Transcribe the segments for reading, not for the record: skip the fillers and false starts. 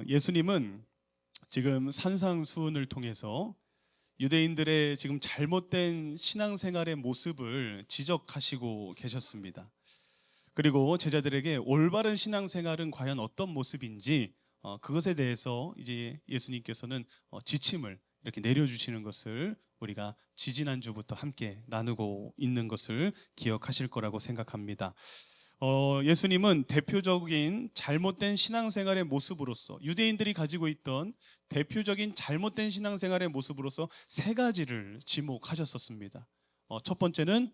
예수님은 지금 산상수훈을 통해서 유대인들의 지금 잘못된 신앙생활의 모습을 지적하시고 계셨습니다. 그리고 제자들에게 올바른 신앙생활은 과연 어떤 모습인지 그것에 대해서 이제 예수님께서는 지침을 이렇게 내려주시는 것을 우리가 지지난주부터 함께 나누고 있는 것을 기억하실 거라고 생각합니다. 예수님은 대표적인 잘못된 신앙생활의 모습으로서 유대인들이 가지고 있던 대표적인 잘못된 신앙생활의 모습으로서 세 가지를 지목하셨었습니다. 첫 번째는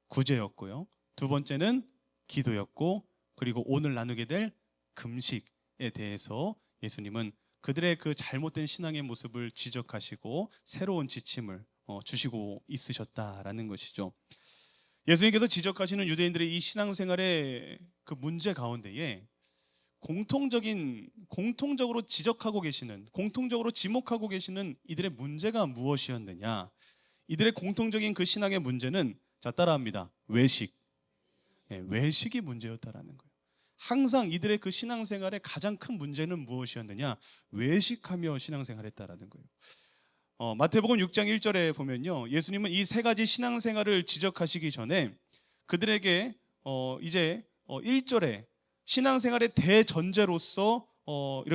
구제였고요. 두 번째는 기도였고, 그리고 오늘 나누게 될 금식에 대해서 예수님은 그들의 그 잘못된 신앙의 모습을 지적하시고 새로운 지침을 주시고 있으셨다라는 것이죠. 예수님께서 지적하시는 유대인들의 이 신앙생활의 그 문제 가운데에 공통적으로 지적하고 계시는, 공통적으로 지목하고 계시는 이들의 문제가 무엇이었느냐? 이들의 공통적인 그 신앙의 문제는, 자, 따라합니다. 외식. 외식이 문제였다라는 거예요. 항상 이들의 그 신앙생활의 가장 큰 문제는 무엇이었느냐? 외식하며 신앙생활했다라는 거예요. 마태복음 6장 1절에 보면요, 예수님은 이 세 가지 신앙생활을 지적하시기 전에 그들에게 이제 1절에 신앙생활의 대전제로서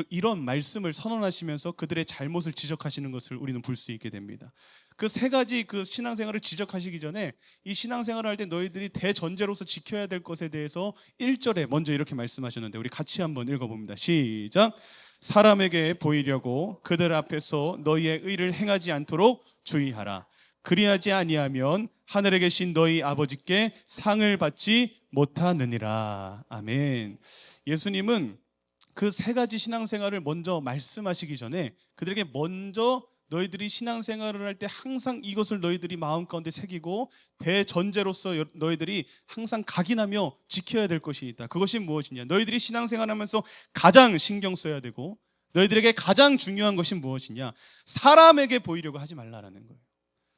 이런 말씀을 선언하시면서 그들의 잘못을 지적하시는 것을 우리는 볼 수 있게 됩니다. 그 세 가지 그 신앙생활을 지적하시기 전에 이 신앙생활을 할 때 너희들이 대전제로서 지켜야 될 것에 대해서 1절에 먼저 이렇게 말씀하셨는데, 우리 같이 한번 읽어봅니다. 시작. 사람에게 보이려고 그들 앞에서 너희의 의를 행하지 않도록 주의하라. 그리하지 아니하면 하늘에 계신 너희 아버지께 상을 받지 못하느니라. 아멘. 예수님은 그 세 가지 신앙생활을 먼저 말씀하시기 전에 그들에게 먼저 너희들이 신앙생활을 할 때 항상 이것을 너희들이 마음 가운데 새기고 대전제로서 너희들이 항상 각인하며 지켜야 될 것이 있다. 그것이 무엇이냐? 너희들이 신앙생활하면서 가장 신경 써야 되고 너희들에게 가장 중요한 것이 무엇이냐? 사람에게 보이려고 하지 말라라는 거예요.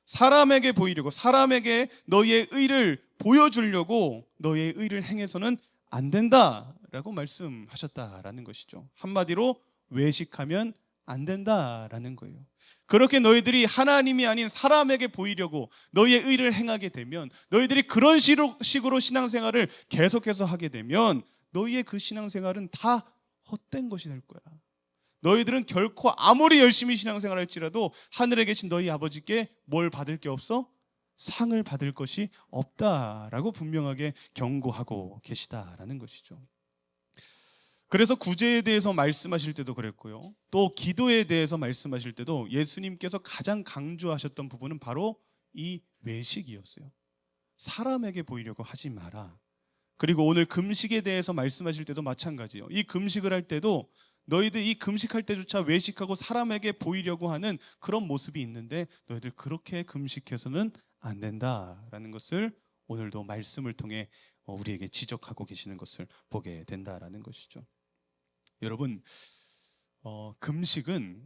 사람에게 보이려고, 사람에게 너희의 의를 보여주려고 너희의 의를 행해서는 안 된다라고 말씀하셨다라는 것이죠. 한마디로 외식하면 안 된다라는 거예요. 그렇게 너희들이 하나님이 아닌 사람에게 보이려고 너희의 의를 행하게 되면, 너희들이 그런 식으로 신앙생활을 계속해서 하게 되면 너희의 그 신앙생활은 다 헛된 것이 될 거야. 너희들은 결코 아무리 열심히 신앙생활을 할지라도 하늘에 계신 너희 아버지께 뭘 받을 게 없어? 상을 받을 것이 없다라고 분명하게 경고하고 계시다라는 것이죠. 그래서 구제에 대해서 말씀하실 때도 그랬고요, 또 기도에 대해서 말씀하실 때도 예수님께서 가장 강조하셨던 부분은 바로 이 외식이었어요. 사람에게 보이려고 하지 마라. 그리고 오늘 금식에 대해서 말씀하실 때도 마찬가지예요. 이 금식을 할 때도 너희들 이 금식할 때조차 외식하고 사람에게 보이려고 하는 그런 모습이 있는데 너희들 그렇게 금식해서는 안 된다라는 것을 오늘도 말씀을 통해 우리에게 지적하고 계시는 것을 보게 된다라는 것이죠. 여러분, 금식은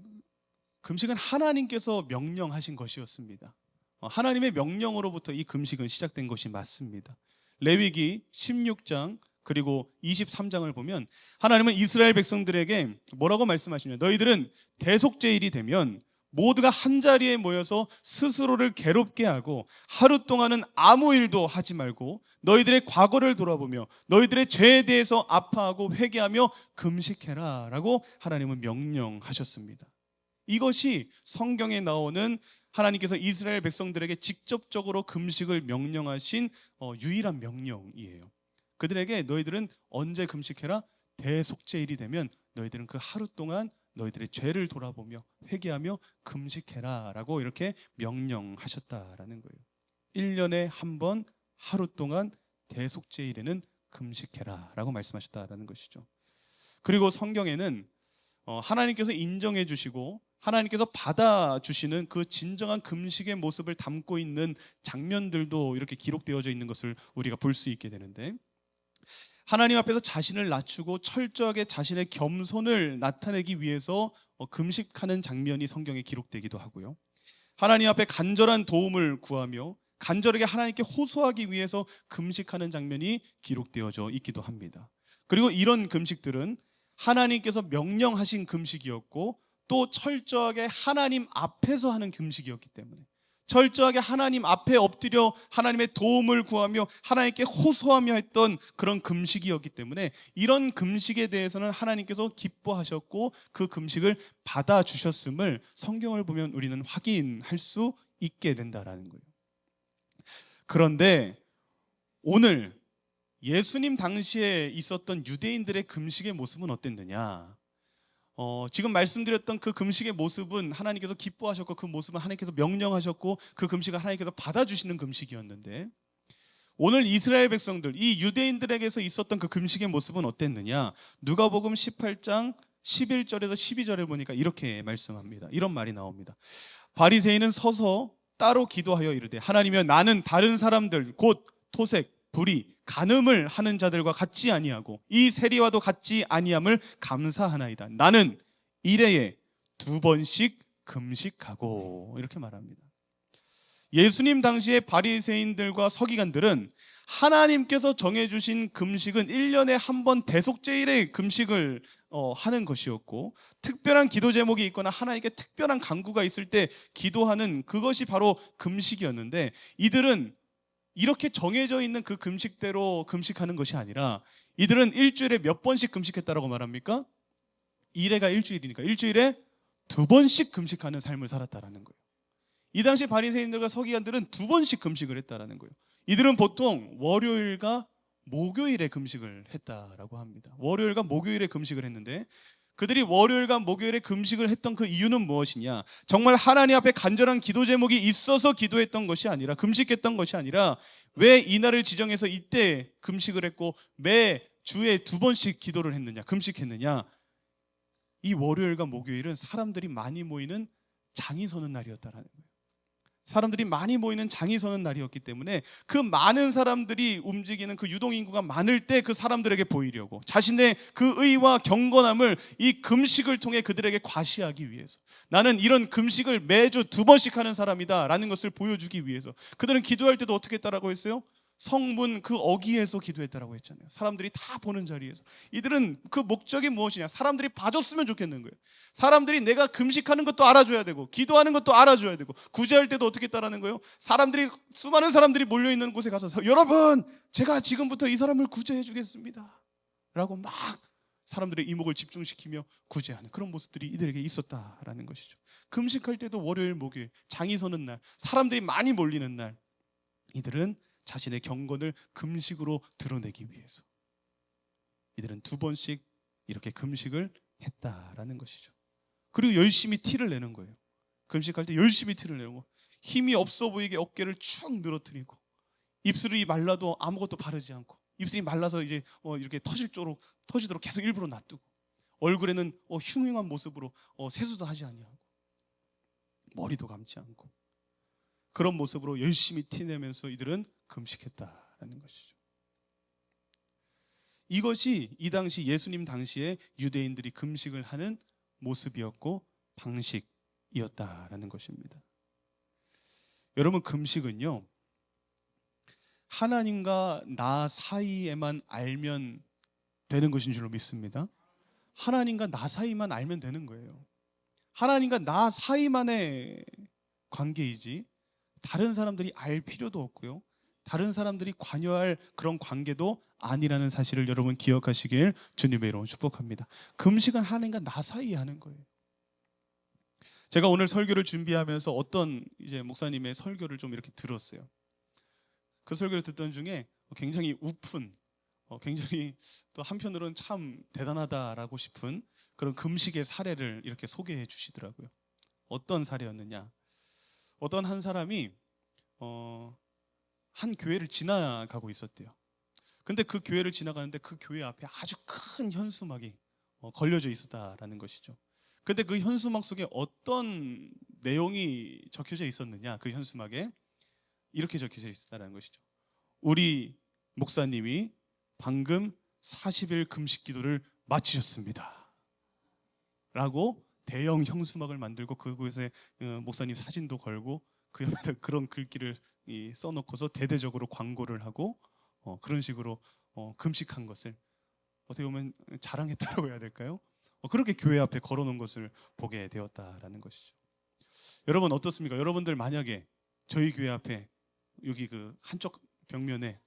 하나님께서 명령하신 것이었습니다. 하나님의 명령으로부터 이 금식은 시작된 것이 맞습니다. 레위기 16장 그리고 23장을 보면 하나님은 이스라엘 백성들에게 뭐라고 말씀하시냐? 너희들은 대속제일이 되면 모두가 한자리에 모여서 스스로를 괴롭게 하고 하루 동안은 아무 일도 하지 말고 너희들의 과거를 돌아보며 너희들의 죄에 대해서 아파하고 회개하며 금식해라 라고 하나님은 명령하셨습니다. 이것이 성경에 나오는 하나님께서 이스라엘 백성들에게 직접적으로 금식을 명령하신 유일한 명령이에요. 그들에게 너희들은 언제 금식해라? 대속제일이 되면 너희들은 그 하루 동안 너희들의 죄를 돌아보며 회개하며 금식해라 라고 이렇게 명령하셨다라는 거예요. 1년에 한 번 하루 동안 대속제일에는 금식해라 라고 말씀하셨다라는 것이죠. 그리고 성경에는 하나님께서 인정해 주시고 하나님께서 받아주시는 그 진정한 금식의 모습을 담고 있는 장면들도 이렇게 기록되어져 있는 것을 우리가 볼 수 있게 되는데, 하나님 앞에서 자신을 낮추고 철저하게 자신의 겸손을 나타내기 위해서 금식하는 장면이 성경에 기록되기도 하고요, 하나님 앞에 간절한 도움을 구하며 간절하게 하나님께 호소하기 위해서 금식하는 장면이 기록되어져 있기도 합니다. 그리고 이런 금식들은 하나님께서 명령하신 금식이었고 또 철저하게 하나님 앞에서 하는 금식이었기 때문에, 철저하게 하나님 앞에 엎드려 하나님의 도움을 구하며 하나님께 호소하며 했던 그런 금식이었기 때문에 이런 금식에 대해서는 하나님께서 기뻐하셨고 그 금식을 받아주셨음을 성경을 보면 우리는 확인할 수 있게 된다라는 거예요. 그런데 오늘 예수님 당시에 있었던 유대인들의 금식의 모습은 어땠느냐? 지금 말씀드렸던 그 금식의 모습은 하나님께서 기뻐하셨고 그 모습은 하나님께서 명령하셨고 그 금식을 하나님께서 받아주시는 금식이었는데, 오늘 이스라엘 백성들, 이 유대인들에게서 있었던 그 금식의 모습은 어땠느냐? 누가복음 18장 11절에서 12절에 보니까 이렇게 말씀합니다. 이런 말이 나옵니다. 바리새인은 서서 따로 기도하여 이르되 하나님이여 나는 다른 사람들 곧 토색, 불의, 간음을 하는 자들과 같지 아니하고 이 세리와도 같지 아니함을 감사하나이다. 나는 일해에 2번씩 금식하고, 이렇게 말합니다. 예수님 당시의 바리새인들과 서기관들은 하나님께서 정해주신 금식은 1년에 한 번 대속제일의 금식을 하는 것이었고, 특별한 기도 제목이 있거나 하나님께 특별한 간구가 있을 때 기도하는 그것이 바로 금식이었는데, 이들은 이렇게 정해져 있는 그 금식대로 금식하는 것이 아니라 이들은 일주일에 몇 번씩 금식했다라고 말합니까? 일회가 일주일이니까 일주일에 2번씩 금식하는 삶을 살았다라는 거예요. 이 당시 바리새인들과 서기관들은 2번씩 금식을 했다라는 거예요. 이들은 보통 월요일과 목요일에 금식을 했다라고 합니다. 월요일과 목요일에 금식을 했는데, 그들이 월요일과 목요일에 금식을 했던 그 이유는 무엇이냐? 정말 하나님 앞에 간절한 기도 제목이 있어서 기도했던 것이 아니라, 금식했던 것이 아니라, 왜 이날을 지정해서 이때 금식을 했고 매 주에 2번씩 기도를 했느냐, 금식했느냐? 이 월요일과 목요일은 사람들이 많이 모이는 장이 서는 날이었다라는 거예요. 사람들이 많이 모이는 장이 서는 날이었기 때문에 그 많은 사람들이 움직이는 그 유동인구가 많을 때 그 사람들에게 보이려고, 자신의 그 의와 경건함을 이 금식을 통해 그들에게 과시하기 위해서, 나는 이런 금식을 매주 2번씩 하는 사람이다 라는 것을 보여주기 위해서 그들은 기도할 때도 어떻게 했다라고 했어요? 성문 그 어귀에서 기도했다라고 했잖아요. 사람들이 다 보는 자리에서. 이들은 그 목적이 무엇이냐? 사람들이 봐줬으면 좋겠는 거예요. 사람들이 내가 금식하는 것도 알아줘야 되고 기도하는 것도 알아줘야 되고, 구제할 때도 어떻게 했다라는 거예요? 사람들이, 수많은 사람들이 몰려있는 곳에 가서 여러분 제가 지금부터 이 사람을 구제해 주겠습니다 라고 막 사람들의 이목을 집중시키며 구제하는 그런 모습들이 이들에게 있었다라는 것이죠. 금식할 때도 월요일 목요일 장이 서는 날, 사람들이 많이 몰리는 날, 이들은 자신의 경건을 금식으로 드러내기 위해서 이들은 2번씩 이렇게 금식을 했다라는 것이죠. 그리고 열심히 티를 내는 거예요. 금식할 때 열심히 티를 내고, 힘이 없어 보이게 어깨를 축 늘어뜨리고, 입술이 말라도 아무것도 바르지 않고, 입술이 말라서 이제 이렇게 터지도록 계속 일부러 놔두고, 얼굴에는 흉흉한 모습으로 세수도 하지 아니하고 머리도 감지 않고, 그런 모습으로 열심히 티내면서 이들은 금식했다라는 것이죠. 이것이 이 당시 예수님 당시에 유대인들이 금식을 하는 모습이었고 방식이었다라는 것입니다. 여러분, 금식은요, 하나님과 나 사이에만 알면 되는 것인 줄로 믿습니다. 하나님과 나 사이만 알면 되는 거예요. 하나님과 나 사이만의 관계이지 다른 사람들이 알 필요도 없고요, 다른 사람들이 관여할 그런 관계도 아니라는 사실을 여러분 기억하시길 주님의 이름으로 축복합니다. 금식은 하나님과 나 사이에 하는 거예요. 제가 오늘 설교를 준비하면서 어떤 이제 목사님의 설교를 좀 이렇게 들었어요. 그 설교를 듣던 중에 굉장히 우픈, 굉장히 또 한편으로는 참 대단하다라고 싶은 그런 금식의 사례를 이렇게 소개해 주시더라고요. 어떤 사례였느냐? 어떤 한 사람이 한 교회를 지나가고 있었대요. 근데 그 교회를 지나가는데 그 교회 앞에 아주 큰 현수막이 걸려져 있었다라는 것이죠. 근데 그 현수막 속에 어떤 내용이 적혀져 있었느냐? 그 현수막에 이렇게 적혀져 있었다는 것이죠. 우리 목사님이 방금 40일 금식 기도를 마치셨습니다 라고 대형 현수막을 만들고 그곳에 목사님 사진도 걸고 그 옆에다 그런 글귀를 써놓고서 대대적으로 광고를 하고 그런 식으로 금식한 것을 어떻게 보면 자랑했다고 해야 될까요? 그렇게 교회 앞에 걸어놓은 것을 보게 되었다라는 것이죠. 여러분 어떻습니까? 여러분들 만약에 저희 교회 앞에 여기 그 한쪽 벽면에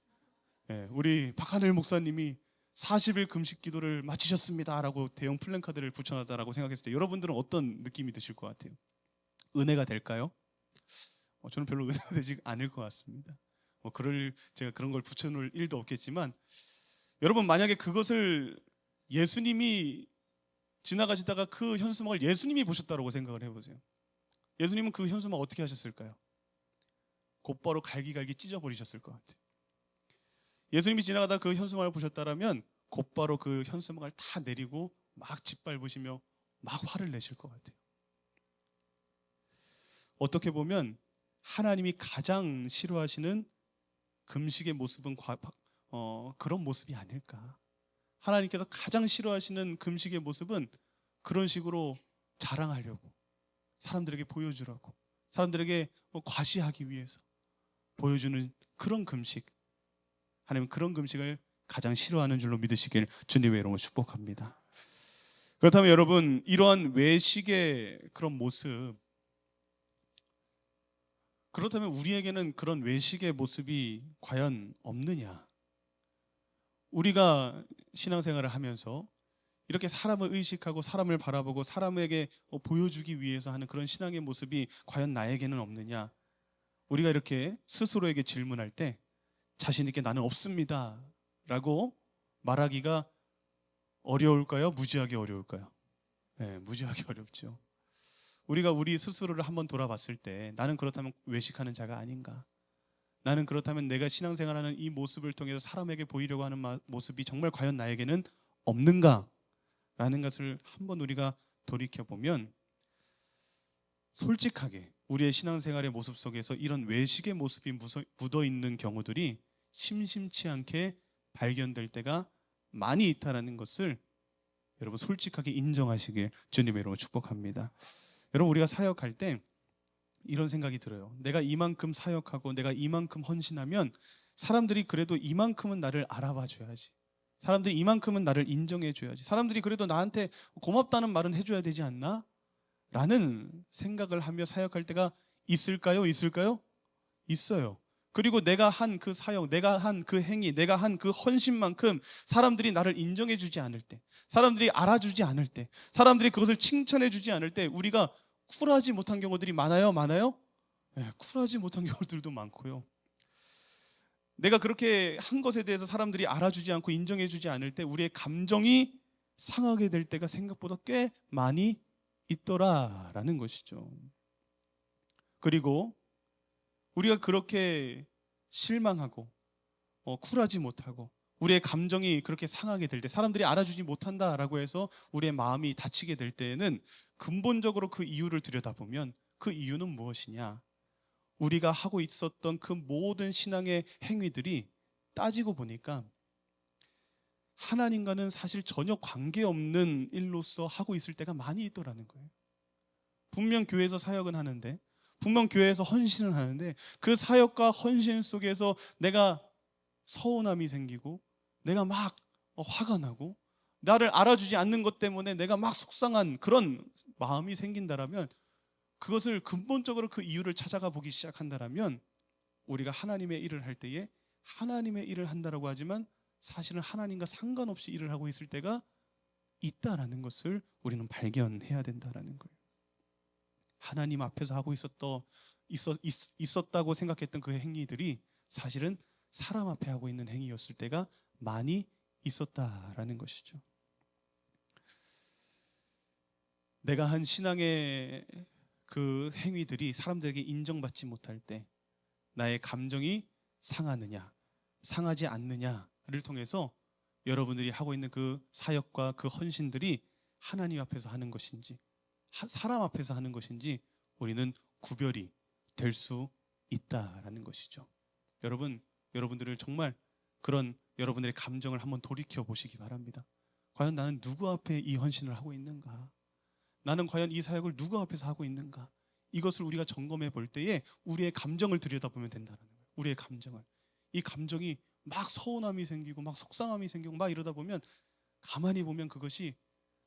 우리 박하늘 목사님이 40일 금식 기도를 마치셨습니다라고 대형 플랜카드를 붙여놨다라고 생각했을 때 여러분들은 어떤 느낌이 드실 것 같아요? 은혜가 될까요? 저는 별로 은혜가 되지 않을 것 같습니다. 제가 그런 걸 붙여놓을 일도 없겠지만, 여러분 만약에 그것을 예수님이 지나가시다가 그 현수막을 예수님이 보셨다고 생각을 해보세요. 예수님은 그 현수막 어떻게 하셨을까요? 곧바로 갈기갈기 찢어버리셨을 것 같아요. 예수님이 지나가다 그 현수막을 보셨다라면 곧바로 그 현수막을 다 내리고 막 짓밟으시며 막 화를 내실 것 같아요. 어떻게 보면 하나님이 가장 싫어하시는 금식의 모습은 그런 모습이 아닐까. 하나님께서 가장 싫어하시는 금식의 모습은 그런 식으로 자랑하려고, 사람들에게 보여주라고, 사람들에게 과시하기 위해서 보여주는 그런 금식, 하나님은 그런 금식을 가장 싫어하는 줄로 믿으시길 주님의 이름으로 축복합니다. 그렇다면 여러분, 이러한 외식의 그런 모습, 그렇다면 우리에게는 그런 외식의 모습이 과연 없느냐? 우리가 신앙생활을 하면서 이렇게 사람을 의식하고 사람을 바라보고 사람에게 보여주기 위해서 하는 그런 신앙의 모습이 과연 나에게는 없느냐? 우리가 이렇게 스스로에게 질문할 때 자신 있게 나는 없습니다 라고 말하기가 어려울까요? 무지하게 어려울까요? 네, 무지하게 어렵죠. 우리가 우리 스스로를 한번 돌아봤을 때 나는 그렇다면 외식하는 자가 아닌가? 나는 그렇다면 내가 신앙생활하는 이 모습을 통해서 사람에게 보이려고 하는 모습이 정말 과연 나에게는 없는가? 라는 것을 한번 우리가 돌이켜보면 솔직하게 우리의 신앙생활의 모습 속에서 이런 외식의 모습이 묻어있는 경우들이 심심치 않게 발견될 때가 많이 있다는 것을 여러분 솔직하게 인정하시길 주님의 이름으로 축복합니다. 여러분 우리가 사역할 때 이런 생각이 들어요. 내가 이만큼 사역하고 내가 이만큼 헌신하면 사람들이 그래도 이만큼은 나를 알아봐 줘야지. 사람들이 이만큼은 나를 인정해 줘야지. 사람들이 그래도 나한테 고맙다는 말은 해줘야 되지 않나? 라는 생각을 하며 사역할 때가 있을까요? 있을까요? 있어요. 그리고 내가 한 그 사역, 내가 한 그 행위, 내가 한 그 헌신만큼 사람들이 나를 인정해 주지 않을 때, 사람들이 알아주지 않을 때, 사람들이 그것을 칭찬해 주지 않을 때 우리가 쿨하지 못한 경우들이 많아요? 많아요? 네, 쿨하지 못한 경우들도 많고요. 내가 그렇게 한 것에 대해서 사람들이 알아주지 않고 인정해 주지 않을 때 우리의 감정이 상하게 될 때가 생각보다 꽤 많이 있더라라는 것이죠. 그리고 우리가 그렇게 실망하고 쿨하지 못하고 우리의 감정이 그렇게 상하게 될 때, 사람들이 알아주지 못한다라고 해서 우리의 마음이 다치게 될 때에는 근본적으로 그 이유를 들여다보면 그 이유는 무엇이냐? 우리가 하고 있었던 그 모든 신앙의 행위들이 따지고 보니까 하나님과는 사실 전혀 관계없는 일로서 하고 있을 때가 많이 있더라는 거예요. 분명 교회에서 사역은 하는데, 분명 교회에서 헌신을 하는데 그 사역과 헌신 속에서 내가 서운함이 생기고 내가 막 화가 나고 나를 알아주지 않는 것 때문에 내가 막 속상한 그런 마음이 생긴다라면, 그것을 근본적으로 그 이유를 찾아가 보기 시작한다라면 우리가 하나님의 일을 할 때에 하나님의 일을 한다라고 하지만 사실은 하나님과 상관없이 일을 하고 있을 때가 있다라는 것을 우리는 발견해야 된다라는 거예요. 하나님 앞에서 하고 있었다고 생각했던 그 행위들이 사실은 사람 앞에 하고 있는 행위였을 때가 많이 있었다라는 것이죠. 내가 한 신앙의 그 행위들이 사람들에게 인정받지 못할 때 나의 감정이 상하느냐 상하지 않느냐를 통해서 여러분들이 하고 있는 그 사역과 그 헌신들이 하나님 앞에서 하는 것인지 사람 앞에서 하는 것인지 우리는 구별이 될 수 있다라는 것이죠. 여러분들을 정말 그런 여러분들의 감정을 한번 돌이켜 보시기 바랍니다. 과연 나는 누구 앞에 이 헌신을 하고 있는가? 나는 과연 이 사역을 누구 앞에서 하고 있는가? 이것을 우리가 점검해 볼 때에 우리의 감정을 들여다보면 된다는 거예요. 우리의 감정을. 이 감정이 막 서운함이 생기고 막 속상함이 생기고 막 이러다 보면 가만히 보면 그것이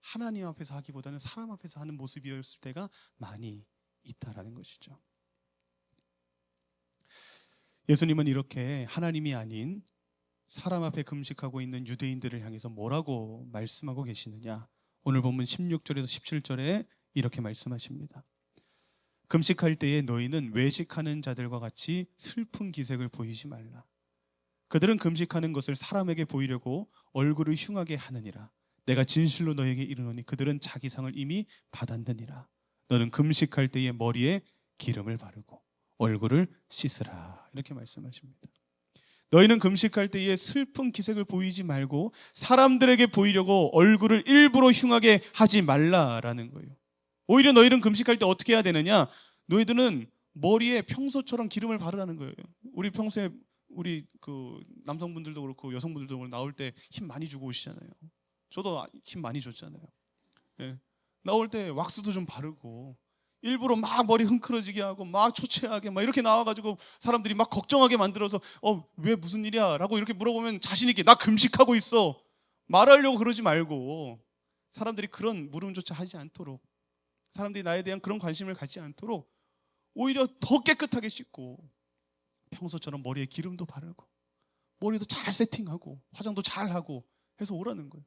하나님 앞에서 하기보다는 사람 앞에서 하는 모습이었을 때가 많이 있다라는 것이죠. 예수님은 이렇게 하나님이 아닌 사람 앞에 금식하고 있는 유대인들을 향해서 뭐라고 말씀하고 계시느냐? 오늘 본문 16절에서 17절에 이렇게 말씀하십니다. 금식할 때에 너희는 외식하는 자들과 같이 슬픈 기색을 보이지 말라. 그들은 금식하는 것을 사람에게 보이려고 얼굴을 흉하게 하느니라. 내가 진실로 너에게 이르노니 그들은 자기 상을 이미 받았느니라. 너는 금식할 때에 머리에 기름을 바르고 얼굴을 씻으라. 이렇게 말씀하십니다. 너희는 금식할 때에 슬픈 기색을 보이지 말고 사람들에게 보이려고 얼굴을 일부러 흉하게 하지 말라라는 거예요. 오히려 너희는 금식할 때 어떻게 해야 되느냐? 너희들은 머리에 평소처럼 기름을 바르라는 거예요. 우리 평소에 우리 그 남성분들도 그렇고 여성분들도 그렇고 나올 때 힘 많이 주고 오시잖아요. 저도 힘 많이 줬잖아요. 예. 나올 때 왁스도 좀 바르고 일부러 막 머리 흥크러지게 하고 막 초췌하게 막 이렇게 나와가지고 사람들이 막 걱정하게 만들어서 왜 무슨 일이야? 라고 이렇게 물어보면 자신 있게 나 금식하고 있어 말하려고 그러지 말고 사람들이 그런 물음조차 하지 않도록 사람들이 나에 대한 그런 관심을 갖지 않도록 오히려 더 깨끗하게 씻고 평소처럼 머리에 기름도 바르고 머리도 잘 세팅하고 화장도 잘 하고 해서 오라는 거예요.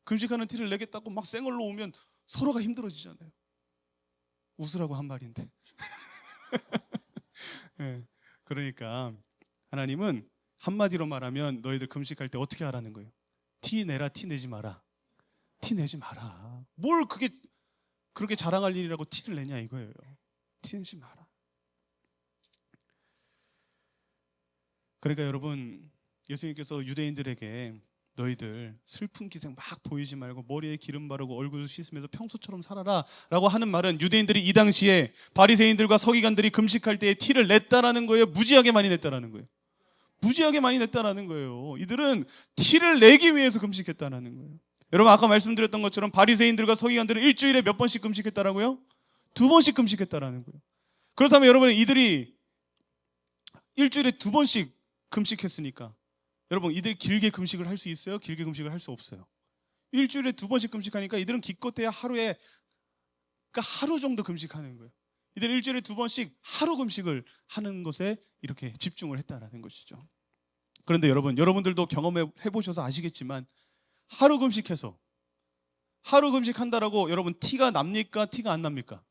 금식하는 티를 내겠다고 막 생얼로 오면 서로가 힘들어지잖아요. 웃으라고 한 말인데. 네, 그러니까 하나님은 한마디로 말하면 너희들 금식할 때 어떻게 하라는 거예요? 티 내라, 티 내지 마라. 티 내지 마라. 뭘 그게 그렇게 자랑할 일이라고 티를 내냐 이거예요. 티 내지 마라. 그러니까 여러분, 예수님께서 유대인들에게 너희들 슬픈 기색 막 보이지 말고 머리에 기름 바르고 얼굴 씻으면서 평소처럼 살아라 라고 하는 말은 유대인들이 이 당시에 바리새인들과 서기관들이 금식할 때에 티를 냈다라는 거예요? 무지하게 많이 냈다라는 거예요? 무지하게 많이 냈다라는 거예요. 이들은 티를 내기 위해서 금식했다라는 거예요. 여러분 아까 말씀드렸던 것처럼 바리새인들과 서기관들은 일주일에 몇 번씩 금식했다라고요? 2번씩 금식했다라는 거예요. 그렇다면 여러분 이들이 일주일에 2번씩 금식했으니까 여러분 이들이 길게 금식을 할 수 있어요? 길게 금식을 할 수 없어요? 일주일에 2번씩 금식하니까 이들은 기껏해야 하루에 그러니까 하루 정도 금식하는 거예요. 이들은 일주일에 2번씩 하루 금식을 하는 것에 이렇게 집중을 했다라는 것이죠. 그런데 여러분들도 경험해 보셔서 아시겠지만 하루 금식해서 하루 금식한다라고 여러분 티가 납니까? 티가 안 납니까?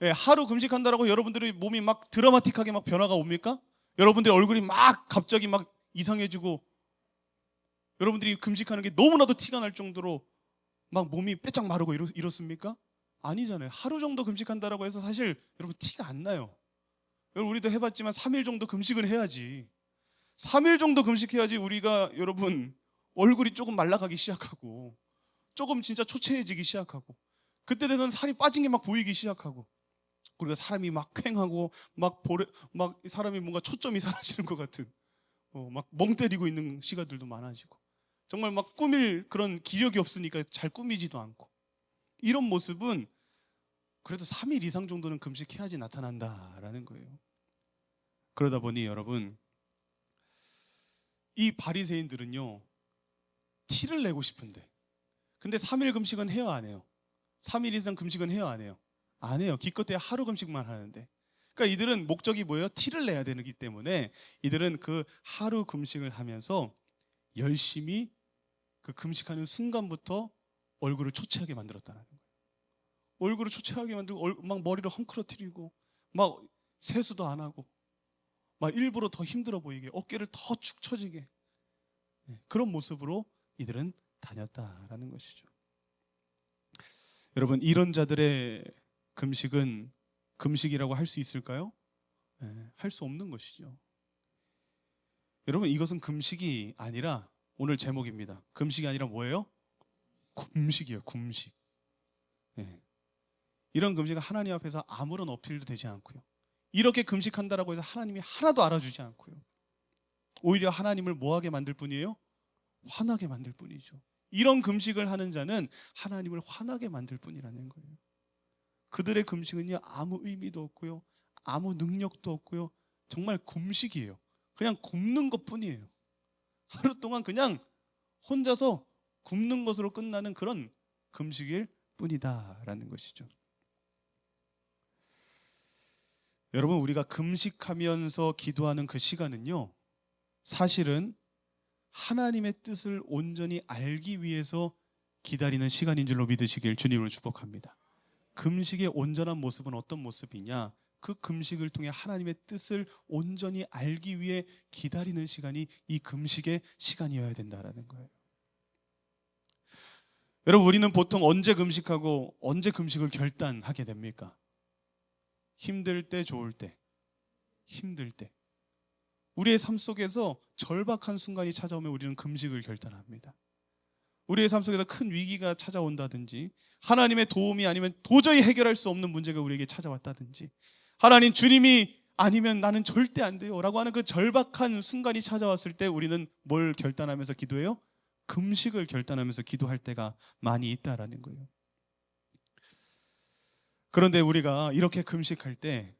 예, 하루 금식한다라고 여러분들의 몸이 막 드라마틱하게 막 변화가 옵니까? 여러분들의 얼굴이 막 갑자기 막 이상해지고 여러분들이 금식하는 게 너무나도 티가 날 정도로 막 몸이 빼짝 마르고 이렇습니까? 아니잖아요. 하루 정도 금식한다라고 해서 사실 여러분 티가 안 나요. 여러분 우리도 해봤지만 3일 정도 금식을 해야지 3일 정도 금식해야지 우리가 여러분 얼굴이 조금 말라가기 시작하고 조금 진짜 초췌해지기 시작하고 그때 돼서는 살이 빠진 게 막 보이기 시작하고 우리가 사람이 막 퀭하고 막 사람이 뭔가 초점이 사라지는 것 같은 막 멍 때리고 있는 시간들도 많아지고 정말 막 꾸밀 그런 기력이 없으니까 잘 꾸미지도 않고 이런 모습은 그래도 3일 이상 정도는 금식해야지 나타난다라는 거예요. 그러다 보니 여러분 이 바리새인들은요 티를 내고 싶은데 근데 3일 금식은 해요 안 해요? 3일 이상 금식은 해요 안 해요? 안 해요. 기껏해야 하루 금식만 하는데 그러니까 이들은 목적이 뭐예요? 티를 내야 되기 때문에 이들은 그 하루 금식을 하면서 열심히 그 금식하는 순간부터 얼굴을 초췌하게 만들었다는 거예요. 얼굴을 초췌하게 만들고 막 머리를 헝클어뜨리고 막 세수도 안 하고 막 일부러 더 힘들어 보이게 어깨를 더 축 처지게 그런 모습으로 이들은 다녔다라는 것이죠. 여러분 이런 자들의 금식은 금식이라고 할 수 있을까요? 할 수 없는 것이죠. 여러분 이것은 금식이 아니라 오늘 제목입니다. 금식이 아니라 뭐예요? 굼식이에요. 굼식. 이런 금식은 하나님 앞에서 아무런 어필도 되지 않고요. 이렇게 금식한다라고 해서 하나님이 하나도 알아주지 않고요. 오히려 하나님을 뭐하게 만들 뿐이에요? 화나게 만들 뿐이죠. 이런 금식을 하는 자는 하나님을 화나게 만들 뿐이라는 거예요. 그들의 금식은요 아무 의미도 없고요 아무 능력도 없고요 정말 굼식이에요. 그냥 굶는 것 뿐이에요. 하루 동안 그냥 혼자서 굶는 것으로 끝나는 그런 금식일 뿐이다라는 것이죠. 여러분, 우리가 금식하면서 기도하는 그 시간은요, 사실은 하나님의 뜻을 온전히 알기 위해서 기다리는 시간인 줄로 믿으시길 주님으로 축복합니다. 금식의 온전한 모습은 어떤 모습이냐? 그 금식을 통해 하나님의 뜻을 온전히 알기 위해 기다리는 시간이 이 금식의 시간이어야 된다라는 거예요. 여러분, 우리는 보통 언제 금식하고 언제 금식을 결단하게 됩니까? 힘들 때, 좋을 때, 힘들 때. 우리의 삶 속에서 절박한 순간이 찾아오면 우리는 금식을 결단합니다. 우리의 삶 속에서 큰 위기가 찾아온다든지, 하나님의 도움이 아니면 도저히 해결할 수 없는 문제가 우리에게 찾아왔다든지, 하나님 주님이 아니면 나는 절대 안 돼요 라고 하는 그 절박한 순간이 찾아왔을 때 우리는 뭘 결단하면서 기도해요? 금식을 결단하면서 기도할 때가 많이 있다라는 거예요. 그런데 우리가 이렇게 금식할 때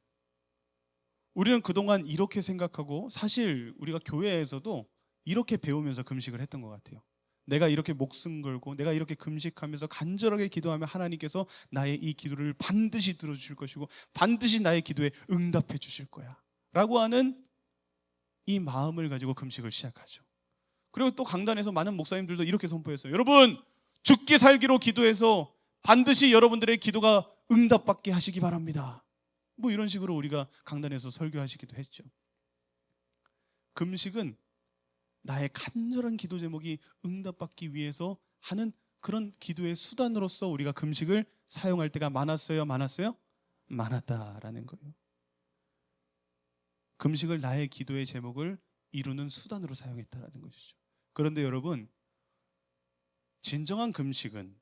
우리는 그동안 이렇게 생각하고, 사실 우리가 교회에서도 이렇게 배우면서 금식을 했던 것 같아요. 내가 이렇게 목숨 걸고 내가 이렇게 금식하면서 간절하게 기도하면 하나님께서 나의 이 기도를 반드시 들어주실 것이고 반드시 나의 기도에 응답해 주실 거야 라고 하는 이 마음을 가지고 금식을 시작하죠. 그리고 또 강단에서 많은 목사님들도 이렇게 선포했어요. 여러분, 죽기 살기로 기도해서 반드시 여러분들의 기도가 응답받게 하시기 바랍니다. 뭐 이런 식으로 우리가 강단에서 설교하시기도 했죠. 금식은 나의 간절한 기도 제목이 응답받기 위해서 하는 그런 기도의 수단으로서 우리가 금식을 사용할 때가 많았어요? 많았어요? 많았다라는 거예요. 금식을 나의 기도의 제목을 이루는 수단으로 사용했다라는 것이죠. 그런데 여러분, 진정한 금식은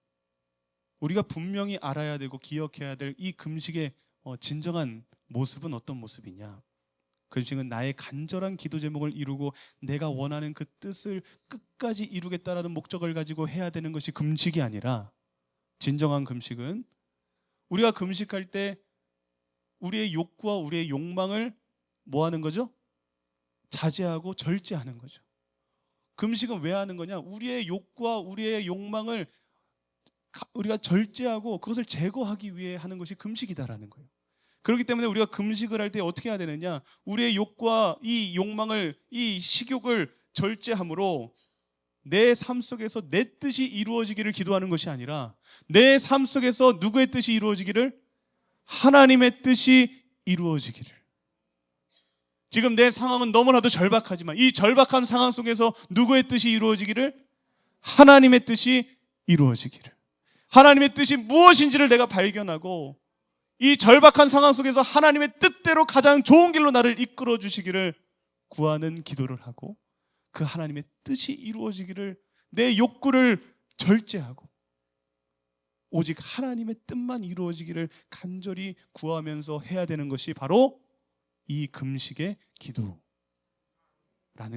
우리가 분명히 알아야 되고 기억해야 될 이 금식의 진정한 모습은 어떤 모습이냐? 금식은 나의 간절한 기도 제목을 이루고 내가 원하는 그 뜻을 끝까지 이루겠다라는 목적을 가지고 해야 되는 것이 금식이 아니라, 진정한 금식은 우리가 금식할 때 우리의 욕구와 우리의 욕망을 뭐 하는 거죠? 자제하고 절제하는 거죠. 금식은 왜 하는 거냐? 우리의 욕구와 우리의 욕망을 우리가 절제하고 그것을 제거하기 위해 하는 것이 금식이다라는 거예요. 그렇기 때문에 우리가 금식을 할 때 어떻게 해야 되느냐? 우리의 욕구와 이 욕망을, 이 식욕을 절제함으로 내 삶 속에서 내 뜻이 이루어지기를 기도하는 것이 아니라 내 삶 속에서 누구의 뜻이 이루어지기를? 하나님의 뜻이 이루어지기를. 지금 내 상황은 너무나도 절박하지만 이 절박한 상황 속에서 누구의 뜻이 이루어지기를? 하나님의 뜻이 이루어지기를. 하나님의 뜻이 무엇인지를 내가 발견하고 이 절박한 상황 속에서 하나님의 뜻대로 가장 좋은 길로 나를 이끌어 주시기를 구하는 기도를 하고, 그 하나님의 뜻이 이루어지기를 내 욕구를 절제하고 오직 하나님의 뜻만 이루어지기를 간절히 구하면서 해야 되는 것이 바로 이 금식의 기도라는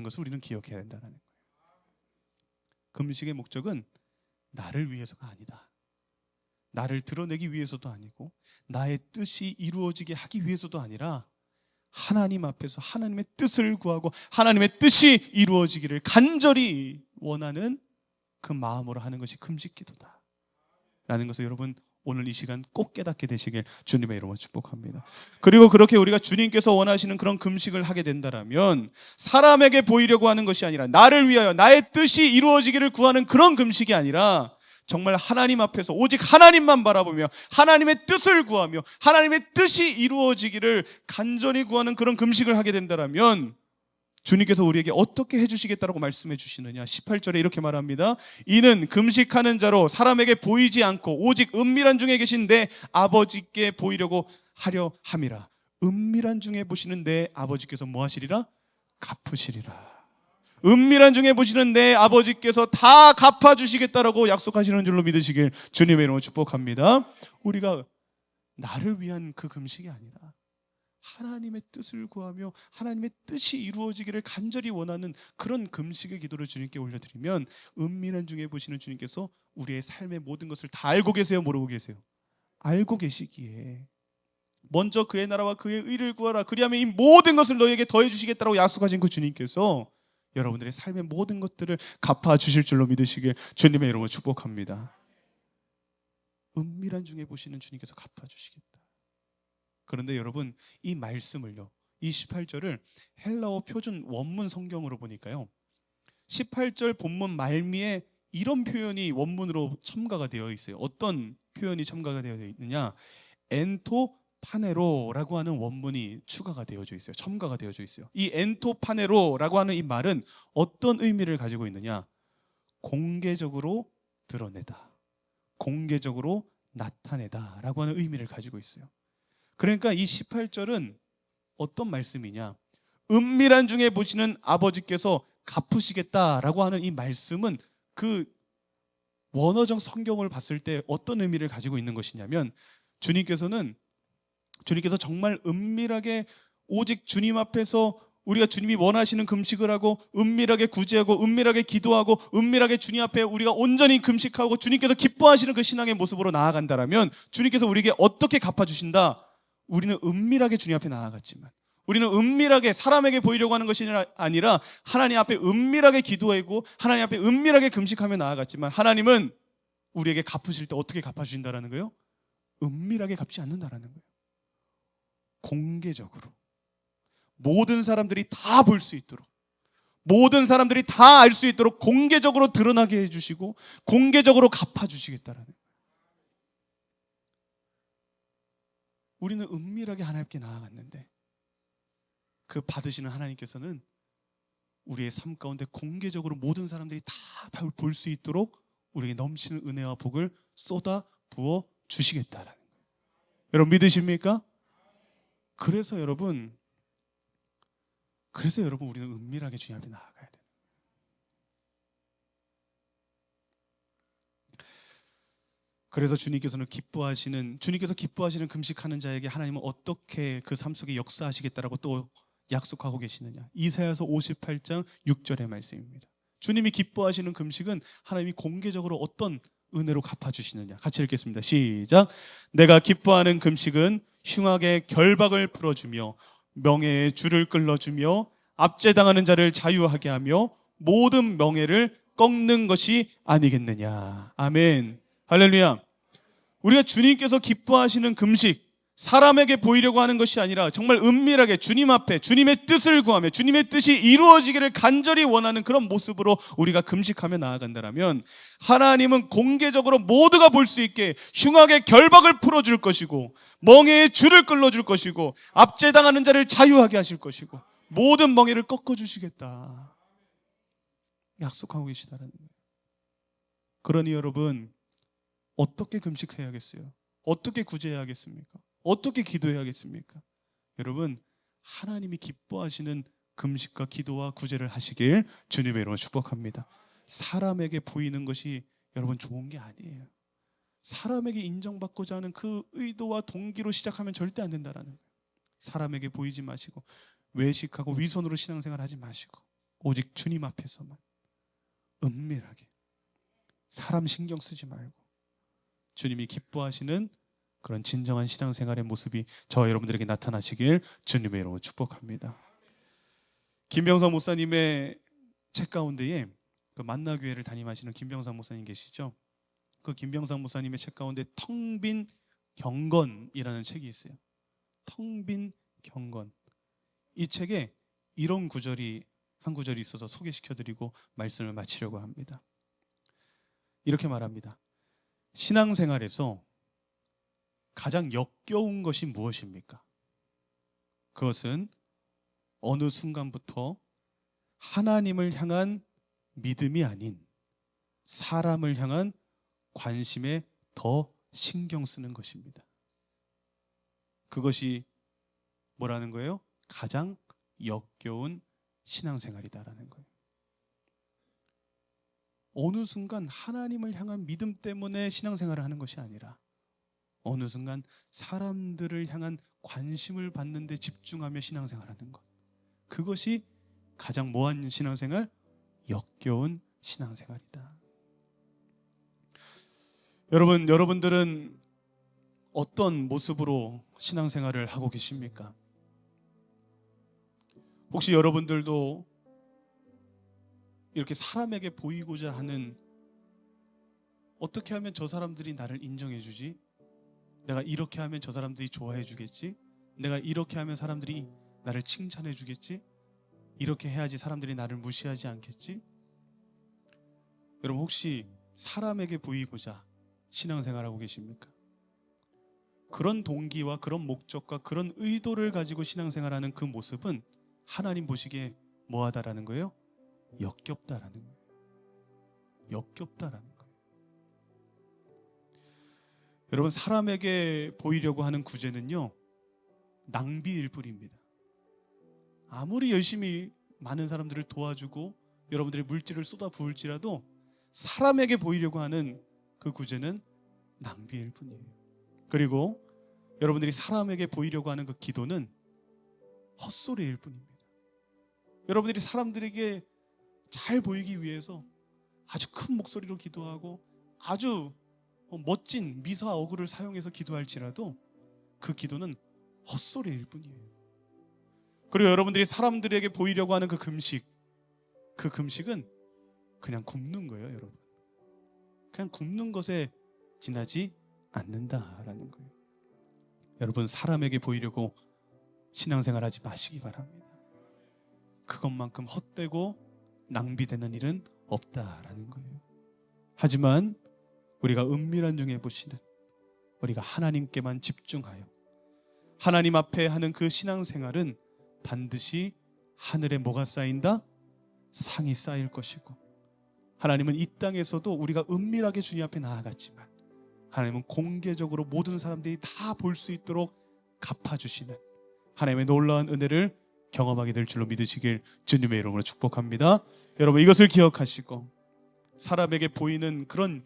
것을 우리는 기억해야 된다는 거예요. 금식의 목적은 나를 위해서가 아니다. 나를 드러내기 위해서도 아니고 나의 뜻이 이루어지게 하기 위해서도 아니라 하나님 앞에서 하나님의 뜻을 구하고 하나님의 뜻이 이루어지기를 간절히 원하는 그 마음으로 하는 것이 금식 기도다 라는 것을 여러분 오늘 이 시간 꼭 깨닫게 되시길 주님의 이름으로 축복합니다. 그리고 그렇게 우리가 주님께서 원하시는 그런 금식을 하게 된다면 사람에게 보이려고 하는 것이 아니라 나를 위하여 나의 뜻이 이루어지기를 구하는 그런 금식이 아니라 정말 하나님 앞에서 오직 하나님만 바라보며 하나님의 뜻을 구하며 하나님의 뜻이 이루어지기를 간절히 구하는 그런 금식을 하게 된다면 주님께서 우리에게 어떻게 해주시겠다고 말씀해 주시느냐? 18절에 이렇게 말합니다. 이는 금식하는 자로 사람에게 보이지 않고 오직 은밀한 중에 계신 내 아버지께 보이려고 하려 함이라. 은밀한 중에 보시는 내 아버지께서 뭐 하시리라? 갚으시리라. 은밀한 중에 보시는 내 아버지께서 다 갚아주시겠다라고 약속하시는 줄로 믿으시길 주님의 이름으로 축복합니다. 우리가 나를 위한 그 금식이 아니라 하나님의 뜻을 구하며 하나님의 뜻이 이루어지기를 간절히 원하는 그런 금식의 기도를 주님께 올려드리면 은밀한 중에 보시는 주님께서 우리의 삶의 모든 것을 다 알고 계세요? 모르고 계세요? 알고 계시기에 먼저 그의 나라와 그의 의를 구하라. 그리하면 이 모든 것을 너에게 더해 주시겠다고 약속하신 그 주님께서 여러분들의 삶의 모든 것들을 갚아주실 줄로 믿으시길 주님의 이름으로 축복합니다. 은밀한 중에 보시는 주님께서 갚아주시겠다. 그런데 여러분, 이 말씀을요, 이 18절을 헬라어 표준 원문 성경으로 보니까요, 18절 본문 말미에 이런 표현이 원문으로 첨가가 되어 있어요. 어떤 표현이 첨가가 되어 있느냐, 엔토파네로라고 하는 원문이 추가가 되어져 있어요. 첨가가 되어져 있어요. 이 엔토파네로라고 하는 이 말은 어떤 의미를 가지고 있느냐, 공개적으로 드러내다, 공개적으로 나타내다 라고 하는 의미를 가지고 있어요. 그러니까 이 18절은 어떤 말씀이냐, 은밀한 중에 보시는 아버지께서 갚으시겠다라고 하는 이 말씀은 그 원어적 성경을 봤을 때 어떤 의미를 가지고 있는 것이냐면, 주님께서 정말 은밀하게 오직 주님 앞에서 우리가 주님이 원하시는 금식을 하고 은밀하게 구제하고 은밀하게 기도하고 은밀하게 주님 앞에 우리가 온전히 금식하고 주님께서 기뻐하시는 그 신앙의 모습으로 나아간다라면 주님께서 우리에게 어떻게 갚아주신다? 우리는 은밀하게 주님 앞에 나아갔지만, 우리는 은밀하게 사람에게 보이려고 하는 것이 아니라 하나님 앞에 은밀하게 기도하고 하나님 앞에 은밀하게 금식하며 나아갔지만, 하나님은 우리에게 갚으실 때 어떻게 갚아주신다라는 거예요? 은밀하게 갚지 않는다라는 거예요. 공개적으로 모든 사람들이 다 볼 수 있도록, 모든 사람들이 다 알 수 있도록 공개적으로 드러나게 해주시고 공개적으로 갚아주시겠다라는 거예요. 우리는 은밀하게 하나님께 나아갔는데 그 받으시는 하나님께서는 우리의 삶 가운데 공개적으로 모든 사람들이 다 볼 수 있도록 우리에게 넘치는 은혜와 복을 쏟아 부어 주시겠다라는 거예요. 여러분 믿으십니까? 그래서 여러분 우리는 은밀하게 주님 앞에 나아가야 돼요. 그래서 주님께서 기뻐하시는 금식하는 자에게 하나님은 어떻게 그 삶 속에 역사하시겠다라고 또 약속하고 계시느냐, 이사야서 58장 6절의 말씀입니다. 주님이 기뻐하시는 금식은 하나님이 공개적으로 어떤 은혜로 갚아주시느냐, 같이 읽겠습니다. 시작. 내가 기뻐하는 금식은 흉악의 결박을 풀어주며 명예의 줄을 끌어주며 압제당하는 자를 자유하게 하며 모든 명예를 꺾는 것이 아니겠느냐. 아멘. 할렐루야. 우리가 주님께서 기뻐하시는 금식, 사람에게 보이려고 하는 것이 아니라 정말 은밀하게 주님 앞에 주님의 뜻을 구하며 주님의 뜻이 이루어지기를 간절히 원하는 그런 모습으로 우리가 금식하며 나아간다면, 하나님은 공개적으로 모두가 볼 수 있게 흉악의 결박을 풀어줄 것이고 멍에의 줄을 끌어줄 것이고 압제당하는 자를 자유하게 하실 것이고 모든 멍에를 꺾어주시겠다 약속하고 계시다는 거예요. 그러니 여러분, 어떻게 금식해야겠어요? 어떻게 구제해야겠습니까? 어떻게 기도해야겠습니까? 여러분, 하나님이 기뻐하시는 금식과 기도와 구제를 하시길 주님의 이름으로 축복합니다. 사람에게 보이는 것이 여러분 좋은 게 아니에요. 사람에게 인정받고자 하는 그 의도와 동기로 시작하면 절대 안 된다라는 거예요. 사람에게 보이지 마시고 외식하고 위선으로 신앙생활 하지 마시고 오직 주님 앞에서만 은밀하게, 사람 신경 쓰지 말고 주님이 기뻐하시는 그런 진정한 신앙생활의 모습이 저와 여러분들에게 나타나시길 주님의 이름으로 축복합니다. 김병상 목사님의 책 가운데에 그 만나교회를 담임하시는 김병상 목사님 계시죠? 그 김병상 목사님의 책 가운데 텅 빈 경건이라는 책이 있어요. 텅 빈 경건. 이 책에 이런 한 구절이 있어서 소개시켜드리고 말씀을 마치려고 합니다. 이렇게 말합니다. 신앙생활에서 가장 역겨운 것이 무엇입니까? 그것은 어느 순간부터 하나님을 향한 믿음이 아닌 사람을 향한 관심에 더 신경 쓰는 것입니다. 그것이 뭐라는 거예요? 가장 역겨운 신앙생활이다라는 거예요. 어느 순간 하나님을 향한 믿음 때문에 신앙생활을 하는 것이 아니라 어느 순간 사람들을 향한 관심을 받는 데 집중하며 신앙생활하는 것, 그것이 가장 뭐한 신앙생활? 역겨운 신앙생활이다. 여러분들은 어떤 모습으로 신앙생활을 하고 계십니까? 혹시 여러분들도 이렇게 사람에게 보이고자 하는, 어떻게 하면 저 사람들이 나를 인정해 주지? 내가 이렇게 하면 저 사람들이 좋아해 주겠지? 내가 이렇게 하면 사람들이 나를 칭찬해 주겠지? 이렇게 해야지 사람들이 나를 무시하지 않겠지? 여러분, 혹시 사람에게 보이고자 신앙생활하고 계십니까? 그런 동기와 그런 목적과 그런 의도를 가지고 신앙생활하는 그 모습은 하나님 보시기에 뭐하다라는 거예요? 역겹다라는 거예요. 역겹다라는 거예요. 여러분, 사람에게 보이려고 하는 구제는요, 낭비일 뿐입니다. 아무리 열심히 많은 사람들을 도와주고 여러분들의 물질을 쏟아 부을지라도 사람에게 보이려고 하는 그 구제는 낭비일 뿐이에요. 그리고 여러분들이 사람에게 보이려고 하는 그 기도는 헛소리일 뿐입니다. 여러분들이 사람들에게 잘 보이기 위해서 아주 큰 목소리로 기도하고 아주 멋진 미사 어구를 사용해서 기도할지라도 그 기도는 헛소리일 뿐이에요. 그리고 여러분들이 사람들에게 보이려고 하는 그 금식은 그냥 굶는 거예요, 여러분. 그냥 굶는 것에 지나지 않는다라는 거예요. 여러분, 사람에게 보이려고 신앙생활하지 마시기 바랍니다. 그것만큼 헛되고 낭비되는 일은 없다라는 거예요. 하지만 우리가 은밀한 중에 보시는, 우리가 하나님께만 집중하여 하나님 앞에 하는 그 신앙생활은 반드시 하늘에 뭐가 쌓인다? 상이 쌓일 것이고, 하나님은 이 땅에서도 우리가 은밀하게 주님 앞에 나아갔지만 하나님은 공개적으로 모든 사람들이 다 볼 수 있도록 갚아주시는 하나님의 놀라운 은혜를 경험하게 될 줄로 믿으시길 주님의 이름으로 축복합니다. 여러분, 이것을 기억하시고 사람에게 보이는 그런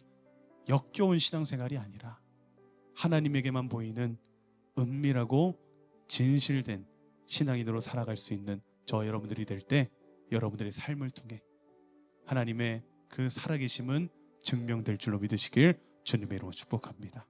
역겨운 신앙생활이 아니라 하나님에게만 보이는 은밀하고 진실된 신앙인으로 살아갈 수 있는 저 여러분들이 될 때 여러분들의 삶을 통해 하나님의 그 살아계심은 증명될 줄로 믿으시길 주님의 이름으로 축복합니다.